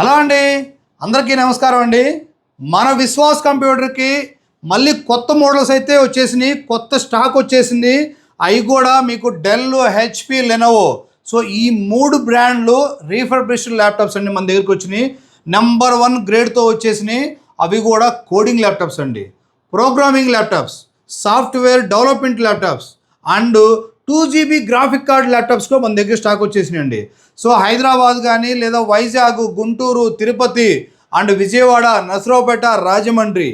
Hello అండి, అందరికీ నమస్కారం అండి. మన విశ్వాస్ కంప్యూటర్కి మళ్ళీ కొత్త మోడల్స్ అయితే వచ్చేసినాయి, కొత్త స్టాక్ వచ్చేసింది. అవి కూడా మీకు డెల్, హెచ్పి, లెనోవో. సో ఈ మూడు బ్రాండ్లు రీఫర్బిష్డ్ ల్యాప్టాప్స్ అండి మన దగ్గరికి వచ్చినాయి. నెంబర్ 1 గ్రేడ్తో వచ్చేసినాయి. అవి కూడా కోడింగ్ ల్యాప్టాప్స్ అండి, programming laptops, software development laptops and 2GB graphic card laptops కూడా మన దగ్గర స్టాక్ వచ్చేసినాయండి. సో హైదరాబాద్ కానీ లేదా వైజాగ్, గుంటూరు, తిరుపతి అండ్ విజయవాడ, నసరావుపేట, రాజమండ్రి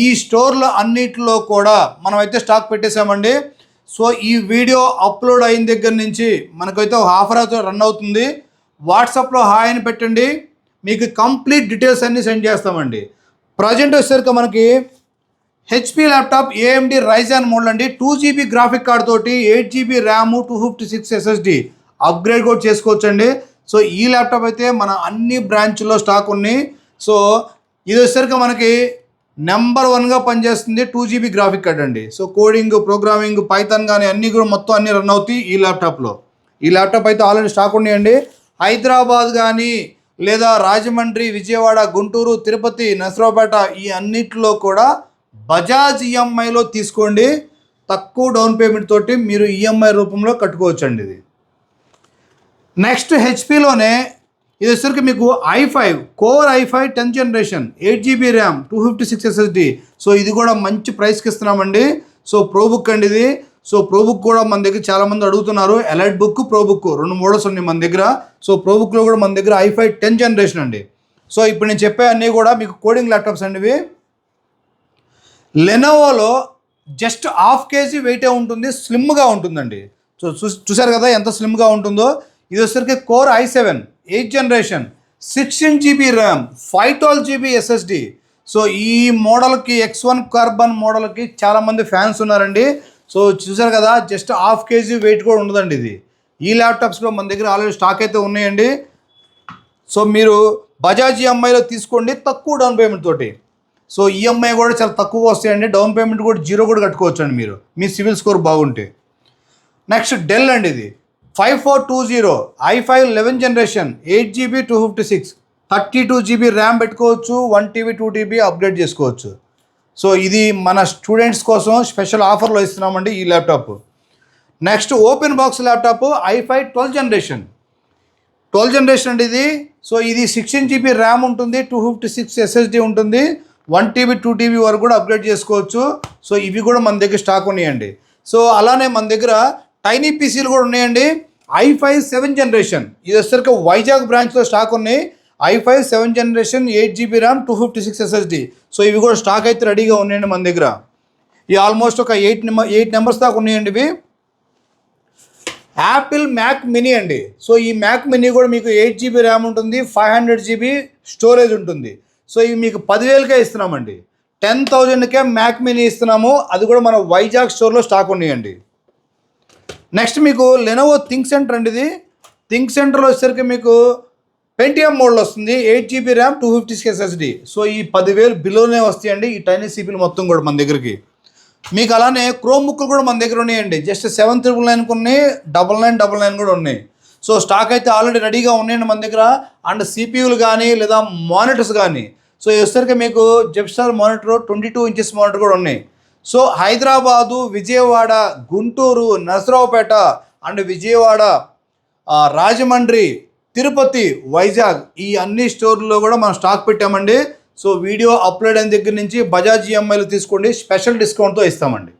ఈ స్టోర్ల అన్నిటిలో కూడా మనమైతే స్టాక్ పెట్టేశామండి. సో ఈ వీడియో అప్లోడ్ అయిన దగ్గర నుంచి మనకైతే ఒక ఆఫర్ అయితే రన్ అవుతుంది. వాట్సాప్లో హాయ్ అని పెట్టండి, మీకు కంప్లీట్ డీటెయిల్స్ అన్నీ సెండ్ చేస్తామండి. ప్రజెంట్ వచ్చేసరికి మనకి HP laptop AMD Ryzen model అండి, 2GB గ్రాఫిక్ కార్డ్ తోటి 8GB ర్యామ్, 256 SSD అప్గ్రేడ్ కూడా చేసుకోవచ్చు అండి. సో ఈ ల్యాప్టాప్ అయితే మన అన్ని బ్రాంచ్లో స్టాక్ ఉన్నాయి. సో ఇది వచ్చేసరికి మనకి నెంబర్ 1గా పనిచేస్తుంది 2GB గ్రాఫిక్ కార్డ్ అండి. సో కోడింగ్, ప్రోగ్రామింగ్, పైథాన్ కానీ అన్నీ కూడా మొత్తం అన్నీ రన్ అవుతాయి ఈ ల్యాప్టాప్లో. ఈ ల్యాప్టాప్ అయితే ఆల్రెడీ స్టాక్ ఉన్నాయండి. హైదరాబాద్ కానీ లేదా రాజమండ్రి, విజయవాడ, గుంటూరు, తిరుపతి, నసరావుపేట ఈ అన్నిటిలో కూడా బజాజ్ ఈఎంఐలో తీసుకోండి. తక్కువ డౌన్ పేమెంట్ తోటి మీరు ఈఎంఐ రూపంలో కట్టుకోవచ్చు అండి. ఇది నెక్స్ట్ హెచ్పిలోనే ఇది వచ్చరికి మీకు i5 core i5 10th generation, 8GB RAM, 256 SSD. So ఇది కూడా మంచి ప్రైస్కి ఇస్తున్నామండి. సో ప్రోబుక్ అండి ఇది. సో ప్రోబుక్ కూడా మన దగ్గర చాలామంది అడుగుతున్నారు. ఎలైట్ బుక్, ప్రోబుక్ 2 మోడల్స్ ఉన్నాయి మన దగ్గర. సో ప్రోబుక్లో కూడా మన దగ్గర i5 10th జనరేషన్ అండి. సో ఇప్పుడు నేను చెప్పే అన్నీ కూడా మీకు కోడింగ్ ల్యాప్టాప్స్ అండి. ఇవి లెనోవోలో జస్ట్ 1/2 kg వెయిటే ఉంటుంది, స్లిమ్గా ఉంటుందండి. సో చూసారు కదా ఎంత స్లిమ్గా ఉంటుందో. ఇది వచ్చేసరికి core i7 8th generation, 16GB RAM, 512GB SSD. So ఈ మోడల్కి X1 కార్బన్ మోడల్కి చాలామంది ఫ్యాన్స్ ఉన్నారండి. సో చూసారు కదా జస్ట్ 1/2 kg వెయిట్ కూడా ఉండదండి ఇది. ఈ ల్యాప్టాప్స్లో మన దగ్గర ఆల్రెడీ స్టాక్ అయితే ఉన్నాయండి. సో మీరు బజాజ్ ఈఎంఐలో తీసుకోండి తక్కువ డౌన్ పేమెంట్ తోటి. సో ఈఎంఐ కూడా చాలా తక్కువ వస్తాయండి. డౌన్ పేమెంట్ కూడా 0 కూడా కట్టుకోవచ్చు అండి మీరు, మీ సివిల్ స్కోర్ బాగుంటే. నెక్స్ట్ డెల్ అండి, ఇది 5420 i5 11th generation, 8GB 256, 32GB RAM పెట్టుకోవచ్చు, 1TB 2TB అప్గ్రేడ్ చేసుకోవచ్చు. సో ఇది మన స్టూడెంట్స్ కోసం స్పెషల్ ఆఫర్లో ఇస్తున్నామండి ఈ laptop. Next open box laptop i5 12th generation, 12th generation అండి ఇది. సో ఇది 16GB ర్యామ్ ఉంటుంది, 256 SSD ఉంటుంది, 1TB 2TB వరకు కూడా అప్గ్రేడ్ చేసుకోవచ్చు. సో ఇవి కూడా మన దగ్గర స్టాక్ ఉన్నాయండి. సో అలానే మన దగ్గర టైనీ పీసీలు కూడా ఉన్నాయండి. i5 7th జనరేషన్, ఇది వచ్చేసరికి వైజాగ్ బ్రాంచ్లో స్టాక్ ఉన్నాయి. i5 7th generation, 8GB RAM, 256 SSD. So ఇవి కూడా స్టాక్ అయితే రెడీగా ఉన్నాయండి మన దగ్గర. ఇవి ఆల్మోస్ట్ ఒక 8 నెంబర్స్ దాకా ఉన్నాయండి ఇవి. యాపిల్ మ్యాక్ మినీ అండి. సో ఈ మ్యాక్ మినీ కూడా మీకు 8GB ర్యామ్ ఉంటుంది, 500GB స్టోరేజ్ ఉంటుంది. సో ఇవి మీకు 10,000కే ఇస్తున్నామండి. 10,000కే మ్యాక్ మినీ ఇస్తున్నాము. అది కూడా మన వైజాగ్ స్టోర్లో స్టాక్ ఉన్నాయండి. నెక్స్ట్ మీకు లెనోవో థింక్ సెంటర్ అండి. ఇది థింక్ సెంటర్లో వచ్చేసరికి మీకు పెంటియం మోడల్ వస్తుంది, 8GB ర్యామ్, 256 SSD. సో ఈ 10,000 బిలోనే వస్తాయండి ఈ టైనీ సిపిలు మొత్తం కూడా మన దగ్గరికి. మీకు అలానే క్రోమ్ బుక్లు కూడా మన దగ్గర ఉన్నాయండి. జస్ట్ 799 ఉన్నాయి, 9999 కూడా ఉన్నాయి. సో స్టాక్ అయితే ఆల్రెడీ రెడీగా ఉన్నాయండి మన దగ్గర. అండ్ సిపియూలు కానీ లేదా మానిటర్స్ కానీ. సో వచ్చేసరికి మీకు జెప్స్టార్ మానిటర్ 22 inches మానిటర్ కూడా ఉన్నాయి. సో హైదరాబాదు, విజయవాడ, గుంటూరు, నసరావుపేట అండ్ విజయవాడ, రాజమండ్రి, తిరుపతి, వైజాగ్ ఈ అన్ని స్టోర్లలో కూడా మనం స్టాక్ పెట్టామండి. సో వీడియో అప్లోడ్ అయిన దగ్గర నుంచి బజాజ్ ఈఎంఐలో తీసుకోండి, స్పెషల్ డిస్కౌంట్తో ఇస్తామండి.